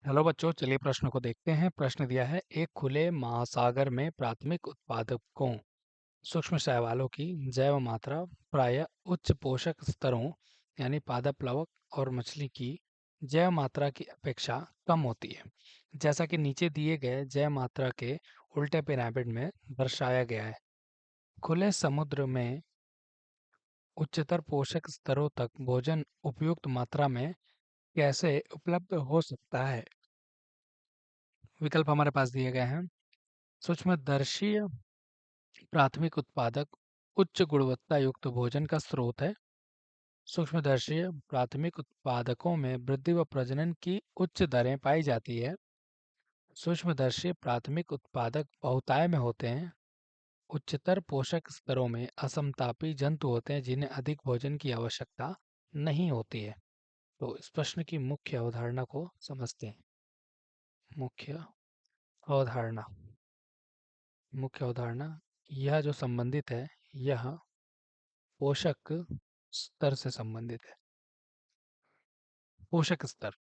Hello बच्चों, चलिए प्रश्न को देखते हैं। प्रश्न दिया है, एक खुले महासागर में प्राथमिक उत्पादकों सूक्ष्म शैवालों की जैव मात्रा प्रायः उच्च पोषक स्तरों यानी पादप प्लवक और मछली की जैव मात्रा की अपेक्षा कम होती है। जैसा कि नीचे दिए गए जैव मात्रा के उल्टे पिरामिड में दर्शाया गया है। खुले समुद्र में उच्चतर पोषक स्तरों तक भोजन उपयुक्त मात्रा में कैसे उपलब्ध हो सकता है? विकल्प हमारे पास दिए गए हैं। सूक्ष्मदर्शी प्राथमिक उत्पादक उच्च गुणवत्ता युक्त भोजन का स्रोत है। सूक्ष्मदर्शी प्राथमिक उत्पादकों में वृद्धि व प्रजनन की उच्च दरें पाई जाती है। सूक्ष्मदर्शी प्राथमिक उत्पादक बहुतायत में होते हैं। उच्चतर पोषक स्तरों में असमतापी जंतु होते हैं जिन्हें अधिक भोजन की आवश्यकता नहीं होती है। तो इस प्रश्न की मुख्य अवधारणा को समझते हैं। मुख्य अवधारणा मुख्य अवधारणा यह जो संबंधित है, यह पोषक स्तर से संबंधित है। पोषक स्तर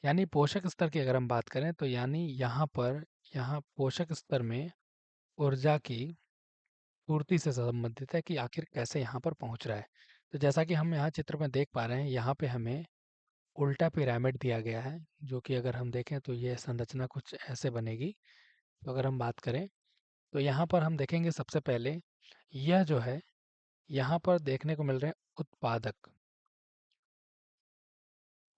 यानी पोषक स्तर की अगर हम बात करें तो यानी यहाँ पोषक स्तर में ऊर्जा की पूर्ति से संबंधित है कि आखिर कैसे यहाँ पर पहुँच रहा है। तो जैसा कि हम यहाँ चित्र में देख पा रहे हैं, यहाँ पे हमें उल्टा पिरामिड दिया गया है, जो कि अगर हम देखें तो ये संरचना कुछ ऐसे बनेगी। तो अगर हम बात करें तो यहाँ पर हम देखेंगे सबसे पहले यह जो है, यहाँ पर देखने को मिल रहे हैं उत्पादक।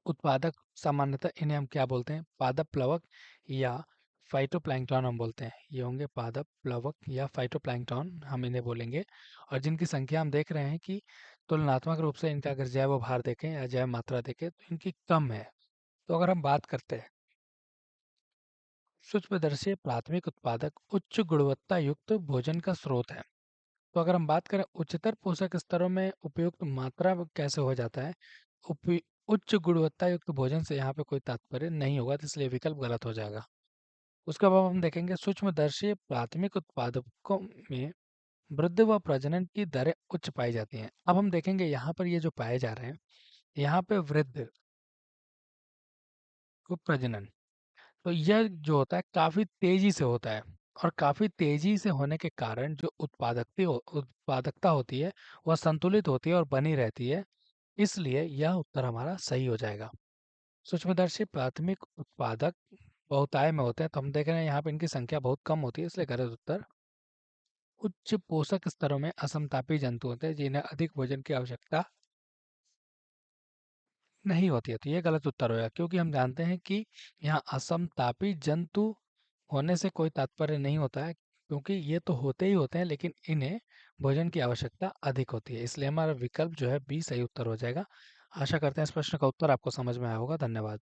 उत्पादक सामान्यतः इन्हें हम क्या बोलते हैं? पादप प्लवक या फाइटोप्लैंक्टन हम बोलते हैं। ये होंगे पादप प्लवक या फाइटोप्लैंक्टन, हम इन्हें बोलेंगे। और जिनकी संख्या हम देख रहे हैं कि तुलनात्मक रूप से इनका अगर जैव भार देखें या जैव मात्रा देखें तो इनकी कम है। तो अगर हम बात करते हैं सूक्ष्मदर्शी प्राथमिक उत्पादक उच्च गुणवत्ता युक्त भोजन का स्रोत है। तो अगर हम बात करें उच्चतर पोषक स्तरों में उपयुक्त मात्रा कैसे हो जाता है, उपयु उच्च गुणवत्ता युक्त भोजन से यहाँ पे कोई तात्पर्य नहीं होगा, तो इसलिए विकल्प गलत हो जाएगा। उसके बाद हम देखेंगे सूक्ष्मदर्शी प्राथमिक उत्पादकों में वृद्धि व प्रजनन की दरें उच्च पाई जाती हैं। अब हम देखेंगे यहाँ पर ये जो पाए जा रहे हैं, यहाँ पे वृद्धि व प्रजनन, तो यह जो होता है काफी तेजी से होता है। और काफी तेजी से होने के कारण जो उत्पादकता होती है वह संतुलित होती है और बनी रहती है। इसलिए यह उत्तर हमारा सही हो जाएगा। सूक्ष्मदर्शी प्राथमिक उत्पादक बहुतायत में होते हैं, तो हम देख रहे हैं यहाँ पे इनकी संख्या बहुत कम होती है, इसलिए गलत उत्तर। उच्च पोषक स्तरों में असमतापी जंतु होते हैं जिन्हें अधिक भोजन की आवश्यकता नहीं होती है, तो ये गलत उत्तर होगा, क्योंकि हम जानते हैं कि यहाँ असमतापी जंतु होने से कोई तात्पर्य नहीं होता है, क्योंकि ये तो होते ही होते हैं लेकिन इन्हें भोजन की आवश्यकता अधिक होती है। इसलिए हमारा विकल्प जो है बी सही उत्तर हो जाएगा। आशा करते हैं इस प्रश्न का उत्तर आपको समझ में आया होगा। धन्यवाद।